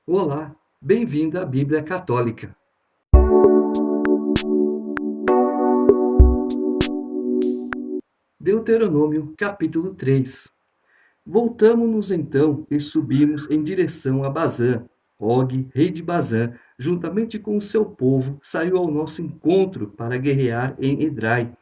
Olá, bem-vindo à Bíblia Católica. Deuteronômio, capítulo 3. Voltamo-nos então e subimos em direção a Bazã. Og, rei de Bazã, juntamente com o seu povo, saiu ao nosso encontro para guerrear em Edrai.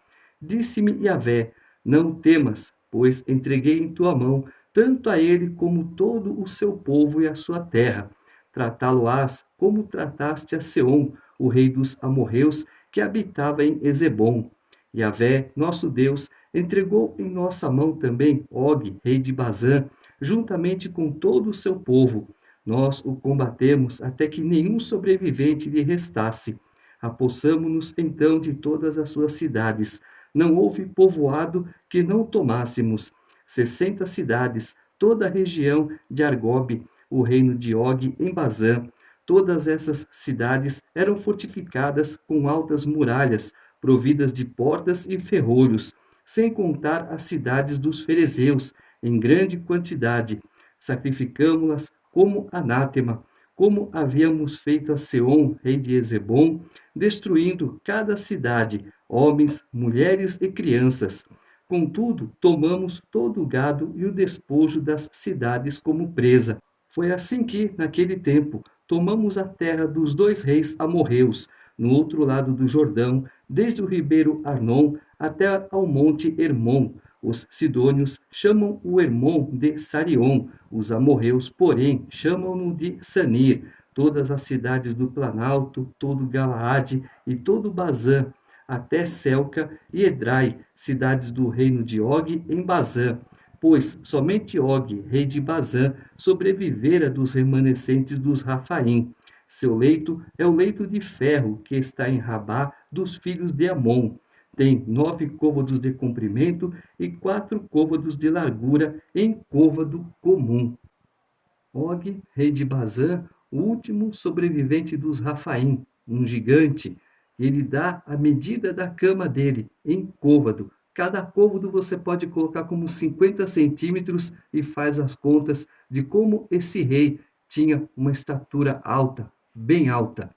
Disse-me Yahvé: Não temas, pois entreguei em tua mão tanto a ele como todo o seu povo e a sua terra. Tratá-lo-ás como trataste a Seom, o rei dos amorreus, que habitava em Ezebom. Yahvé, nosso Deus, entregou em nossa mão também Og, rei de Bazã, juntamente com todo o seu povo. Nós o combatemos até que nenhum sobrevivente lhe restasse. Apossamo-nos então de todas as suas cidades. Não houve povoado que não tomássemos. 60 cidades, toda a região de Argobe, o reino de Og em Bazã. Todas essas cidades eram fortificadas com altas muralhas, providas de portas e ferrolhos, sem contar as cidades dos ferezeus, em grande quantidade. Sacrificamo-las como anátema, como havíamos feito a Seom, rei de Ezebom, destruindo cada cidade, homens, mulheres e crianças. Contudo, tomamos todo o gado e o despojo das cidades como presa. Foi assim que, naquele tempo, tomamos a terra dos dois reis amorreus, no outro lado do Jordão, desde o ribeiro Arnon até ao monte Hermon. Os sidônios chamam o Hermon de Sarion, os amorreus, porém, chamam-no de Sanir. Todas as cidades do Planalto, todo Galaade e todo Bazã, até Selca e Edrai, cidades do reino de Og em Bazã. Pois somente Og, rei de Bazã, sobrevivera dos remanescentes dos Rafaim. Seu leito é o leito de ferro que está em Rabá dos filhos de Amon. Tem 9 côvados de comprimento e 4 côvados de largura em côvado comum. Og, rei de Bazã, o último sobrevivente dos Rafaim, um gigante. Ele dá a medida da cama dele em côvado. Cada côvado você pode colocar como 50 centímetros e faz as contas de como esse rei tinha uma estatura alta, bem alta.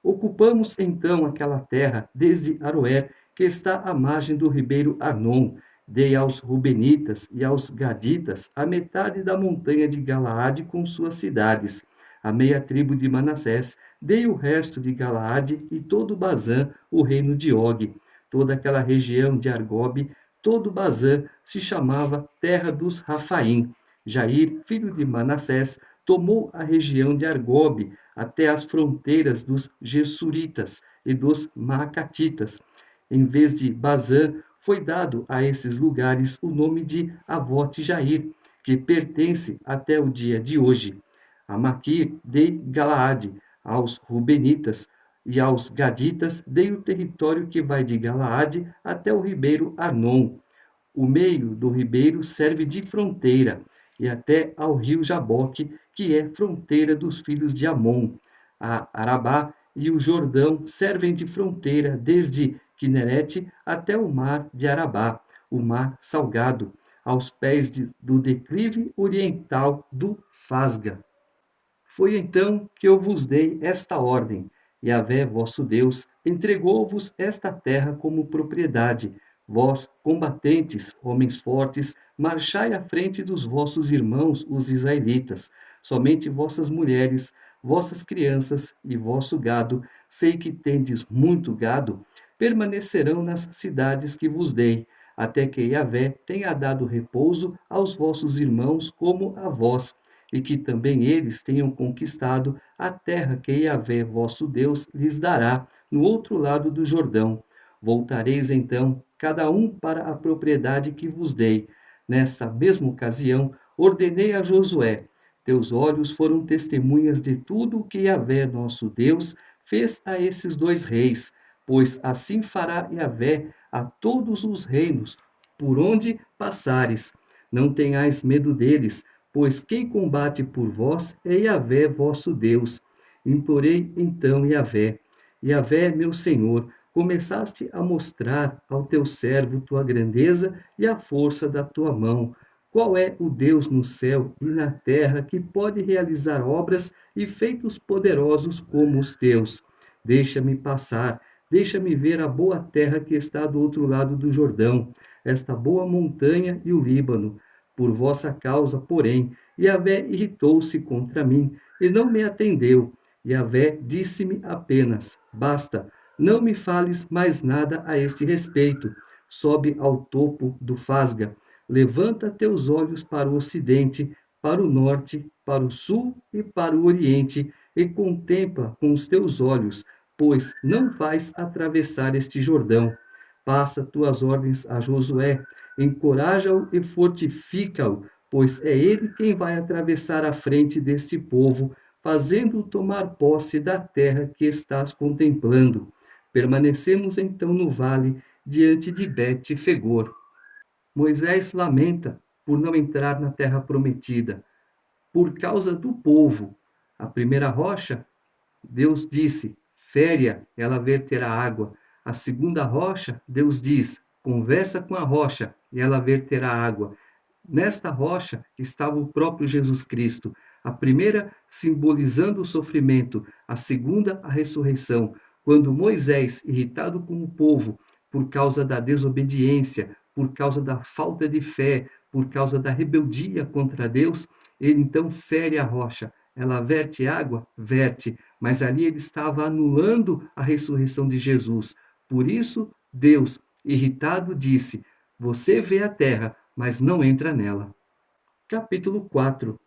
Ocupamos então aquela terra desde Aroer, que está à margem do ribeiro Arnon. Dei aos Rubenitas e aos Gaditas a metade da montanha de Galaade com suas cidades. A meia tribo de Manassés dei o resto de Galaade e todo Bazã, o reino de Og. Toda aquela região de Argobe, todo Bazã, se chamava terra dos Rafaim. Jair, filho de Manassés, tomou a região de Argobe até as fronteiras dos Gessuritas e dos Maacatitas. Em vez de Bazã, foi dado a esses lugares o nome de Avote Jair, que pertence até o dia de hoje. A Maquir dei Galaade, aos Rubenitas e aos Gaditas dei o território que vai de Galaade até o ribeiro Arnon. O meio do ribeiro serve de fronteira, e até ao rio Jaboque, que é fronteira dos filhos de Amon. A Arabá e o Jordão servem de fronteira desde Quinerete até o mar de Arabá, o mar salgado, aos pés do declive oriental do Fasga. Foi então que eu vos dei esta ordem: Yahvé, vosso Deus, entregou-vos esta terra como propriedade. Vós, combatentes, homens fortes, marchai à frente dos vossos irmãos, os israelitas. Somente vossas mulheres, vossas crianças e vosso gado, sei que tendes muito gado, permanecerão nas cidades que vos dei, até que Yahvé tenha dado repouso aos vossos irmãos como a vós, e que também eles tenham conquistado a terra que Yahvé, vosso Deus, lhes dará no outro lado do Jordão. Voltareis então, cada um para a propriedade que vos dei. Nessa mesma ocasião, ordenei a Josué: teus olhos foram testemunhas de tudo o que Yahvé, nosso Deus, fez a esses dois reis, pois assim fará Yahvé a todos os reinos por onde passares. Não tenhais medo deles, pois quem combate por vós é Yahvé, vosso Deus. Implorei então Yahvé: Yahvé, meu Senhor, começaste a mostrar ao teu servo tua grandeza e a força da tua mão. Qual é o Deus no céu e na terra que pode realizar obras e feitos poderosos como os teus? Deixa-me passar, deixa-me ver a boa terra que está do outro lado do Jordão, esta boa montanha e o Líbano. Por vossa causa, porém, Yahvé irritou-se contra mim e não me atendeu. Yahvé disse-me apenas: basta, não me fales mais nada a este respeito. Sobe ao topo do Fasga, levanta teus olhos para o ocidente, para o norte, para o sul e para o oriente, e contempla com os teus olhos, pois não vais atravessar este Jordão. Passa tuas ordens a Josué, encoraja-o e fortifica-o, pois é ele quem vai atravessar a frente deste povo, fazendo-o tomar posse da terra que estás contemplando. Permanecemos então no vale, diante de Bet-Fegor. Moisés lamenta por não entrar na terra prometida, por causa do povo. A primeira rocha, Deus disse: fere-a, ela verterá água. A segunda rocha, Deus diz: conversa com a rocha e ela verterá água. Nesta rocha estava o próprio Jesus Cristo. A primeira simbolizando o sofrimento, a segunda a ressurreição. Quando Moisés, irritado com o povo por causa da desobediência, por causa da falta de fé, por causa da rebeldia contra Deus, ele então fere a rocha. Ela verte água? Verte, mas ali ele estava anulando a ressurreição de Jesus. Por isso, Deus, irritado, disse: você vê a terra, mas não entra nela. Capítulo 4.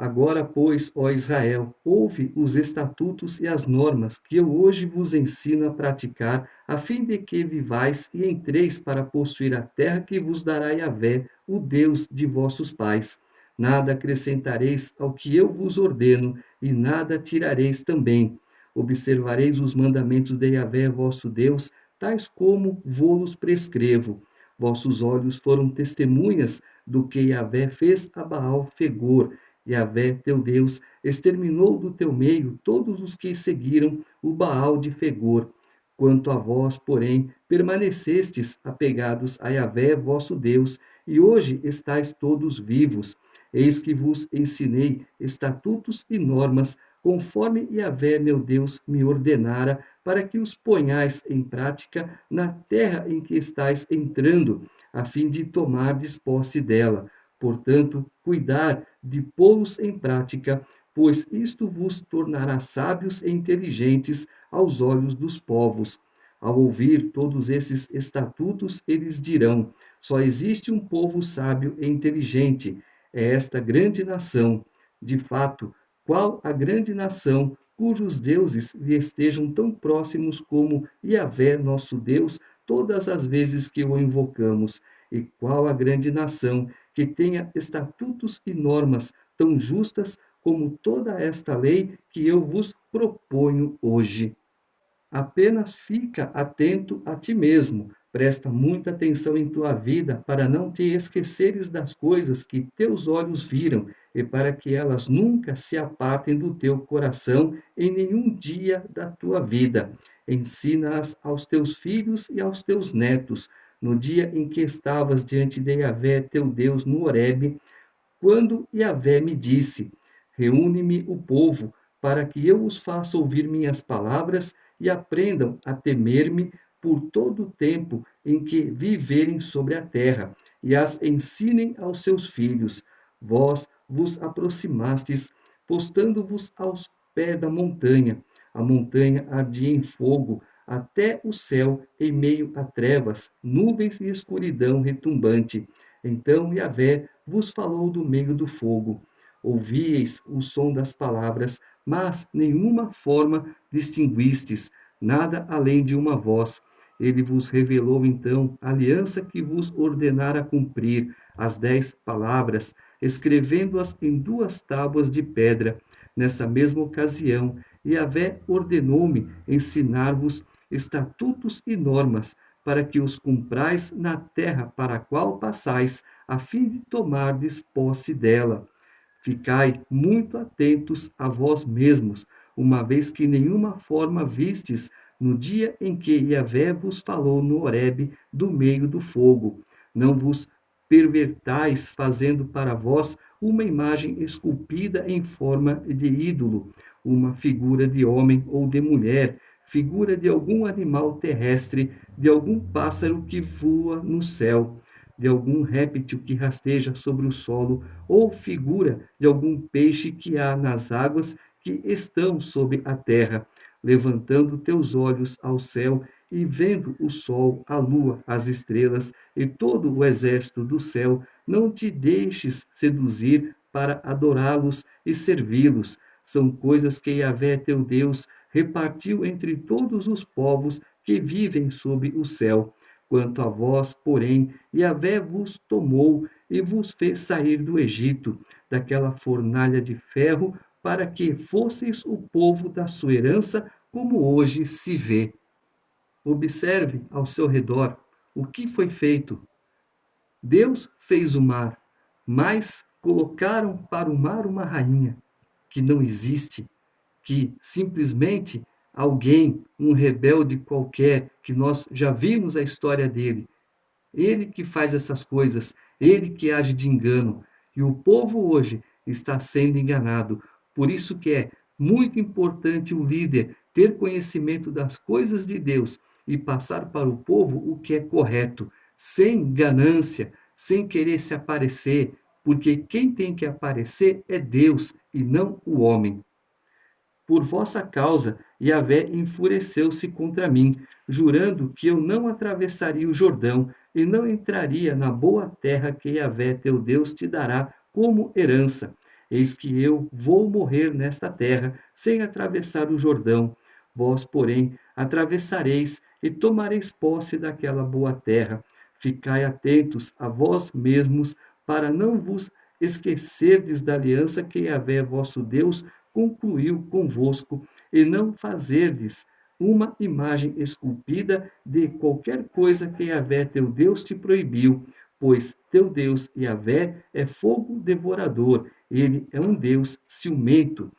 Agora, pois, ó Israel, ouve os estatutos e as normas que eu hoje vos ensino a praticar, a fim de que vivais e entreis para possuir a terra que vos dará Yahvé, o Deus de vossos pais. Nada acrescentareis ao que eu vos ordeno, e nada tirareis também. Observareis os mandamentos de Yahvé, vosso Deus, tais como vô-los prescrevo. Vossos olhos foram testemunhas do que Yahvé fez a Baal-Fegor. Yahvé, teu Deus, exterminou do teu meio todos os que seguiram o Baal de Fegor. Quanto a vós, porém, permanecestes apegados a Yahvé, vosso Deus, e hoje estáis todos vivos. Eis que vos ensinei estatutos e normas, conforme Yahvé, meu Deus, me ordenara, para que os ponhais em prática na terra em que estáis entrando, a fim de tomardes posse dela. Portanto, cuidar de pô-los em prática, pois isto vos tornará sábios e inteligentes aos olhos dos povos. Ao ouvir todos esses estatutos, eles dirão: só existe um povo sábio e inteligente, é esta grande nação. De fato, qual a grande nação cujos deuses lhe estejam tão próximos como Yahvé, nosso Deus, todas as vezes que o invocamos? E qual a grande nação que tenha estatutos e normas tão justas como toda esta lei que eu vos proponho hoje? Apenas fica atento a ti mesmo. Presta muita atenção em tua vida para não te esqueceres das coisas que teus olhos viram e para que elas nunca se apartem do teu coração em nenhum dia da tua vida. Ensina-as aos teus filhos e aos teus netos. No dia em que estavas diante de Yahvé, teu Deus, no Horebe, quando Yahvé me disse: reúne-me o povo, para que eu os faça ouvir minhas palavras e aprendam a temer-me por todo o tempo em que viverem sobre a terra, e as ensinem aos seus filhos. Vós vos aproximastes, postando-vos aos pés da montanha. A montanha ardia em fogo, até o céu em meio a trevas, nuvens e escuridão retumbante. Então Yahvé vos falou do meio do fogo. Ouvíeis o som das palavras, mas nenhuma forma distinguistes, nada além de uma voz. Ele vos revelou então a aliança que vos ordenara cumprir, as 10 palavras, escrevendo-as em 2 tábuas de pedra. Nessa mesma ocasião, Yahvé ordenou-me ensinar-vos estatutos e normas, para que os cumprais na terra para a qual passais, a fim de tomardes posse dela. Ficai muito atentos a vós mesmos, uma vez que nenhuma forma vistes no dia em que Yahvé vos falou no Horebe do meio do fogo. Não vos pervertais, fazendo para vós uma imagem esculpida em forma de ídolo, uma figura de homem ou de mulher, figura de algum animal terrestre, de algum pássaro que voa no céu, de algum réptil que rasteja sobre o solo, ou figura de algum peixe que há nas águas que estão sob a terra, levantando teus olhos ao céu e vendo o sol, a lua, as estrelas e todo o exército do céu, não te deixes seduzir para adorá-los e servi-los. São coisas que Yahvé teu Deus repartiu entre todos os povos que vivem sob o céu. Quanto a vós, porém, Yahvé vos tomou e vos fez sair do Egito, daquela fornalha de ferro, para que fosseis o povo da sua herança, como hoje se vê. Observe ao seu redor o que foi feito. Deus fez o mar, mas colocaram para o mar uma rainha que não existe, que simplesmente alguém, um rebelde qualquer, que nós já vimos a história dele, ele que faz essas coisas, ele que age de engano. E o povo hoje está sendo enganado. Por isso que é muito importante o líder ter conhecimento das coisas de Deus e passar para o povo o que é correto, sem ganância, sem querer se aparecer, porque quem tem que aparecer é Deus e não o homem. Por vossa causa, Yahvé enfureceu-se contra mim, jurando que eu não atravessaria o Jordão e não entraria na boa terra que Yahvé teu Deus te dará como herança. Eis que eu vou morrer nesta terra, sem atravessar o Jordão. Vós, porém, atravessareis e tomareis posse daquela boa terra. Ficai atentos a vós mesmos, para não vos esquecerdes da aliança que Yahvé vosso Deus concluiu convosco, e não fazerdes uma imagem esculpida de qualquer coisa que Yahvé teu Deus te proibiu, pois teu Deus Yahvé é fogo devorador, ele é um Deus ciumento.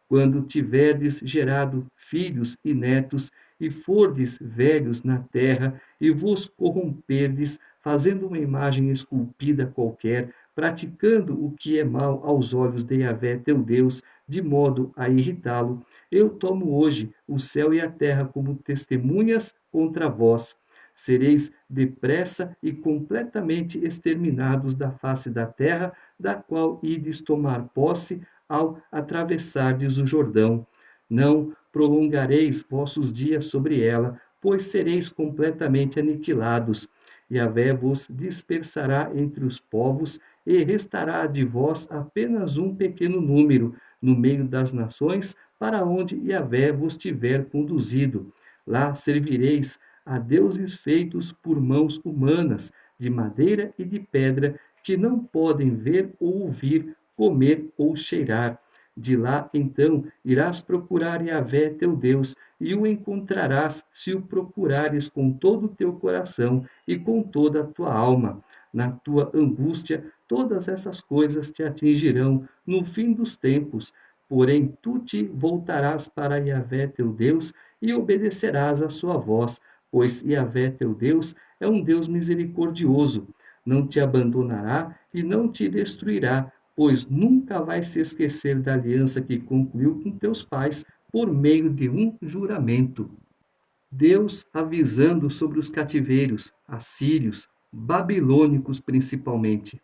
Quando tiverdes gerado filhos e netos, e fordes velhos na terra, e vos corromperdes, fazendo uma imagem esculpida qualquer, praticando o que é mal aos olhos de Yahvé teu Deus, de modo a irritá-lo, eu tomo hoje o céu e a terra como testemunhas contra vós. Sereis depressa e completamente exterminados da face da terra, da qual ides tomar posse ao atravessardes o Jordão. Não prolongareis vossos dias sobre ela, pois sereis completamente aniquilados. Yahvé vos dispersará entre os povos, e restará de vós apenas um pequeno número, no meio das nações, para onde Yahvé vos tiver conduzido. Lá servireis a deuses feitos por mãos humanas, de madeira e de pedra, que não podem ver ou ouvir, comer ou cheirar. De lá, então, irás procurar Yahvé teu Deus, e o encontrarás se o procurares com todo o teu coração e com toda a tua alma. Na tua angústia, todas essas coisas te atingirão no fim dos tempos. Porém, tu te voltarás para Yahvé teu Deus e obedecerás à sua voz, pois Yahvé teu Deus é um Deus misericordioso. Não te abandonará e não te destruirá, pois nunca vai se esquecer da aliança que concluiu com teus pais por meio de um juramento. Deus avisando sobre os cativeiros, assírios, babilônicos principalmente.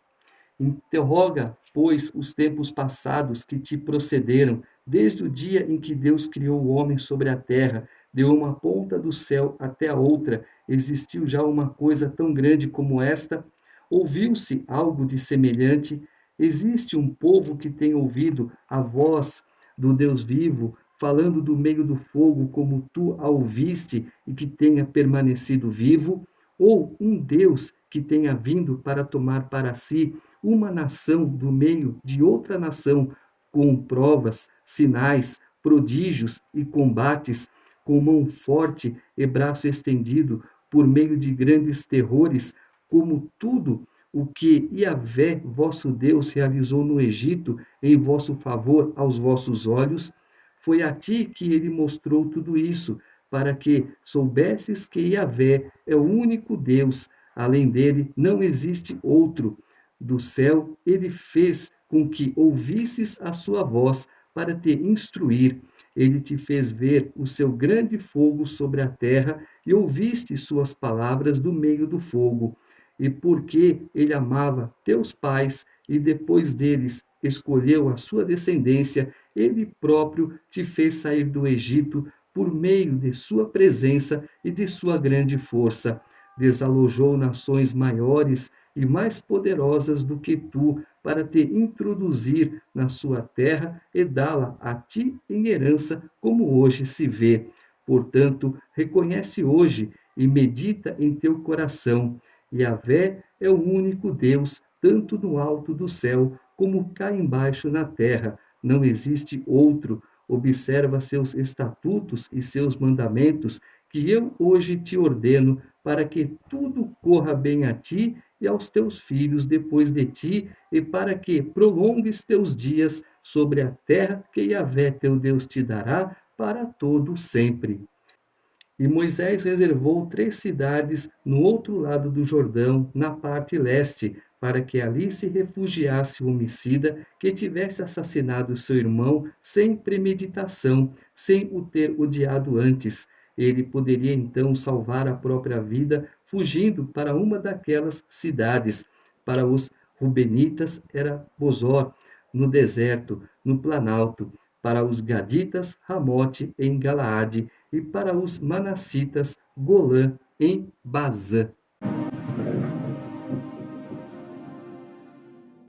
Interroga, pois, os tempos passados que te procederam, desde o dia em que Deus criou o homem sobre a terra, de uma ponta do céu até a outra, existiu já uma coisa tão grande como esta? Ouviu-se algo de semelhante? Existe um povo que tem ouvido a voz do Deus vivo, falando do meio do fogo, como tu a ouviste e que tenha permanecido vivo? Ou um Deus que tenha vindo para tomar para si uma nação do meio de outra nação, com provas, sinais, prodígios e combates, com mão forte e braço estendido, por meio de grandes terrores, como tudo o que Yahvé, vosso Deus, realizou no Egito em vosso favor aos vossos olhos? Foi a ti que ele mostrou tudo isso, para que soubesses que Yahvé é o único Deus, Além dele, não existe outro. Do céu, ele fez com que ouvisses a sua voz para te instruir. Ele te fez ver o seu grande fogo sobre a terra e ouviste suas palavras do meio do fogo. E porque ele amava teus pais e depois deles escolheu a sua descendência, ele próprio te fez sair do Egito por meio de sua presença e de sua grande força. Desalojou nações maiores e mais poderosas do que tu, para te introduzir na sua terra e dá-la a ti em herança, como hoje se vê. Portanto, reconhece hoje e medita em teu coração. Yahvé é o único Deus, tanto no alto do céu como cá embaixo na terra. Não existe outro. Observa seus estatutos e seus mandamentos, que eu hoje te ordeno, para que tudo corra bem a ti e aos teus filhos depois de ti, e para que prolongues teus dias sobre a terra que Yahvé teu Deus te dará para todo sempre. E Moisés reservou 3 cidades no outro lado do Jordão, na parte leste, para que ali se refugiasse o homicida que tivesse assassinado seu irmão sem premeditação, sem o ter odiado antes. Ele poderia então salvar a própria vida fugindo para uma daquelas cidades. Para os Rubenitas era Bozor, no deserto, no planalto. Para os Gaditas, Ramote, em Galaade, e para os Manassitas, Golã, em Bazã.